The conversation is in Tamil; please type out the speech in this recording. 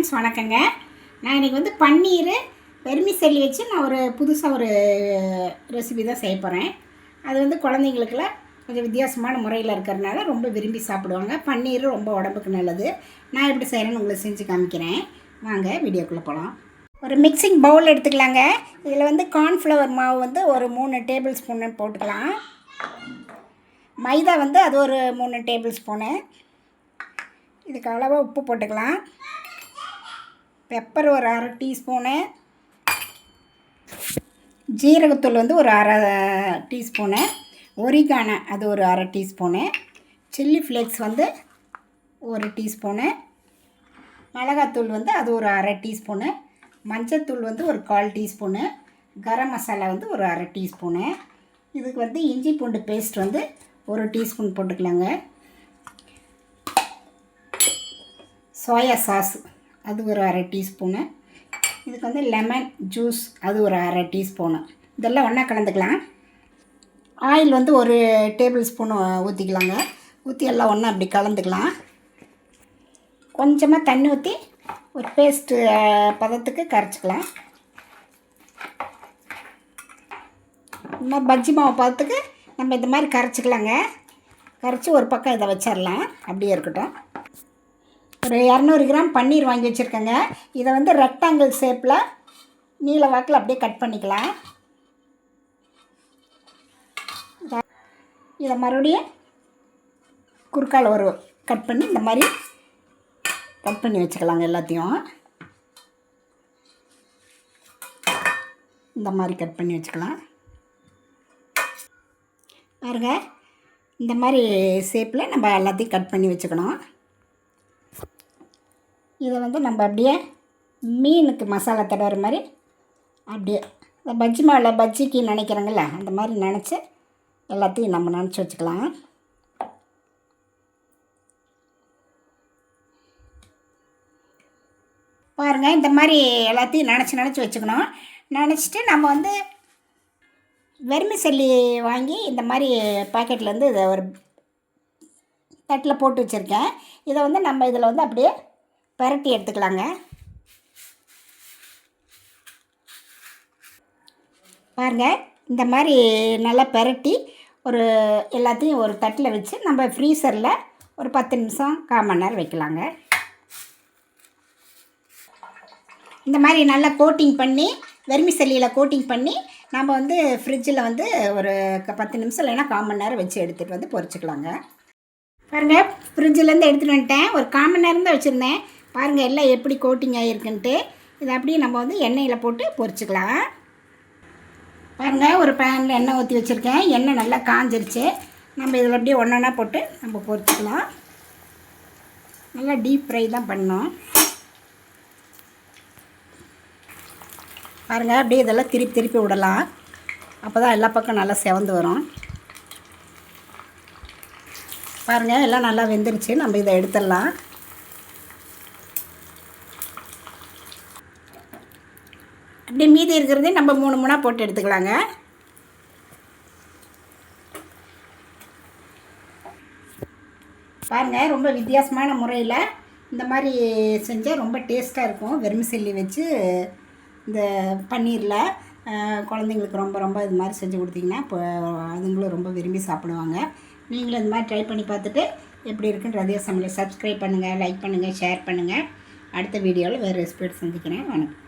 ஃப்ரெண்ட்ஸ் வணக்கங்க. நான் இன்றைக்கி வந்து பன்னீர் வெர்மிசெல்லி வச்சு நான் ஒரு புதுசாக ஒரு ரெசிபி தான் செய்ய போகிறேன். அது வந்து குழந்தைங்களுக்குலாம் கொஞ்சம் வித்தியாசமான முறையில் இருக்கிறதுனால ரொம்ப விரும்பி சாப்பிடுவாங்க. பன்னீர் ரொம்ப உடம்புக்கு நல்லது. நான் எப்படி செய்கிறேன்னு உங்களுக்கு செஞ்சு காமிக்கிறேன். வாங்க வீடியோக்குள்ளே போகலாம். ஒரு மிக்சிங் பவுல் எடுத்துக்கலாங்க. இதில் வந்து கார்ன்ஃப்ளவர் மாவு வந்து ஒரு 3 டேபிள் ஸ்பூன்னு போட்டுக்கலாம். மைதா வந்து அது ஒரு 3 டேபிள் ஸ்பூனு. இதுக்கு அளவாக உப்பு போட்டுக்கலாம். பெப்பர் ஒரு 1/2 டீஸ்பூனு, ஜீரகத்தூள் வந்து ஒரு 1/2 டீஸ்பூனு, ஒரிகானோ அது ஒரு 1/2 டீஸ்பூனு, சில்லி ஃப்ளேக்ஸ் வந்து 1 டீஸ்பூனு, மிளகாத்தூள் வந்து அது ஒரு 1/2 டீஸ்பூனு, மஞ்சத்தூள் வந்து ஒரு 1/4 டீஸ்பூனு, கரம் மசாலா வந்து ஒரு 1/2 டீஸ்பூனு. இதுக்கு வந்து இஞ்சி பூண்டு பேஸ்ட் வந்து 1 டீஸ்பூன் போட்டுக்கலாங்க. சோயா சாஸ் அது ஒரு 1/2 டீஸ்பூனு. இதுக்கு வந்து லெமன் ஜூஸ் அது ஒரு 1/2 டீஸ்பூனு. இதெல்லாம் ஒன்றா கலந்துக்கலாம். ஆயில் வந்து ஒரு டேபிள் ஸ்பூன் ஊற்றிக்கலாங்க. ஊற்றி எல்லாம் ஒன்றா அப்படி கலந்துக்கலாம். கொஞ்சமாக தண்ணி ஊற்றி ஒரு பேஸ்ட்டு பதத்துக்கு கரைச்சிக்கலாம். இந்த மாதிரி பஜ்ஜி மாவு பதத்துக்கு நம்ம இந்த மாதிரி கரைச்சிக்கலாங்க. கரைச்சி ஒரு பக்கம் இதை வச்சிடலாம், அப்படியே இருக்கட்டும். ஒரு 200 கிராம் பன்னீர் வாங்கி வச்சுருக்கேங்க. இதை வந்து ரெக்டாங்கிள் ஷேப்பில் நீல வாக்கில் அப்படியே கட் பண்ணிக்கலாம். இதை மறுபடியும் குறுக்கால் ஒரு கட் பண்ணி இந்த மாதிரி கட் பண்ணி வச்சுக்கலாங்க. எல்லாத்தையும் இந்த மாதிரி கட் பண்ணி வச்சுக்கலாம். பாருங்க, இந்த மாதிரி ஷேப்பில் நம்ம எல்லாத்தையும் கட் பண்ணி வச்சுக்கணும். இதை வந்து நம்ம அப்படியே மீனுக்கு மசாலா தடவுற மாதிரி அப்படியே இந்த பஜ்ஜி மாவில் பஜ்ஜிக்கு நினைக்கிறோங்கள அந்த மாதிரி நினச்சி எல்லாத்தையும் நம்ம நினச்சி வச்சுக்கலாம். பாருங்கள், இந்த மாதிரி எல்லாத்தையும் நினச்சி வச்சுக்கணும். நினச்சிட்டு நம்ம வந்து வெர்மிசெல்லி வாங்கி இந்த மாதிரி பாக்கெட்லேருந்து இதை ஒரு தட்டில் போட்டு வச்சுருக்கேன். இதை வந்து நம்ம இதில் வந்து அப்படியே பரட்டி எடுத்துக்கலாங்க. பாருங்கள், இந்த மாதிரி நல்லா பரட்டி ஒரு எல்லாத்தையும் ஒரு தட்டில் வச்சு நம்ம ஃப்ரீசரில் ஒரு 10 நிமிஷம் 1/4 மணி நேரம் வைக்கலாங்க. இந்த மாதிரி நல்லா கோட்டிங் பண்ணி வெர்மிசெல்லியில் கோட்டிங் பண்ணி நம்ம வந்து ஃப்ரிட்ஜில் வந்து ஒரு 10 நிமிஷம் இல்லைன்னா 1/4 மணி நேரம் வச்சு எடுத்துகிட்டு வந்து பொரிச்சிக்கலாங்க. பாருங்கள், ஃப்ரிட்ஜிலேருந்து எடுத்துகிட்டு வந்துட்டேன். ஒரு 1/4 மணி நேரம் தான் வச்சுருந்தேன். பாருங்கள் எல்லாம் எப்படி கோட்டிங் ஆகிருக்குன்ட்டு. இதை அப்படியே நம்ம வந்து எண்ணெயில் போட்டு பொரிச்சிக்கலாம். பாருங்கள், ஒரு பேனில் எண்ணெய் ஊற்றி வச்சுருக்கேன். எண்ணெய் நல்லா காஞ்சிருச்சு. நம்ம இதில் அப்படியே ஒன்றா போட்டு நம்ம பொரிச்சிக்கலாம். நல்லா டீப் ஃப்ரை தான் பண்ணோம். பாருங்கள், அப்படியே இதெல்லாம் திருப்பி விடலாம். அப்போ தான் எல்லா பக்கம் நல்லா செவந்து வரும். பாருங்கள், எல்லாம் நல்லா வெந்துருச்சு. நம்ம இதை எடுத்துடலாம். அப்படியே மீதி இருக்கிறதே நம்ம 3 போட்டு எடுத்துக்கலாங்க. பாருங்கள், ரொம்ப வித்தியாசமான முறையில் இந்த மாதிரி செஞ்சால் ரொம்ப டேஸ்ட்டாக இருக்கும். வெர்மிசெல்லி வச்சு இந்த பன்னீரில் குழந்தைங்களுக்கு ரொம்ப இது மாதிரி செஞ்சு கொடுத்தீங்கன்னா இப்போ அதுங்களும் ரொம்ப விரும்பி சாப்பிடுவாங்க. நீங்களும் இந்த மாதிரி ட்ரை பண்ணி பார்த்துட்டு எப்படி இருக்குன்னு ரதியா சமையலை சப்ஸ்கிரைப் பண்ணுங்கள், லைக் பண்ணுங்கள், ஷேர் பண்ணுங்கள். அடுத்த வீடியோவில் வேறு ரெசிபி சந்திக்கிறேன். வணக்கம்.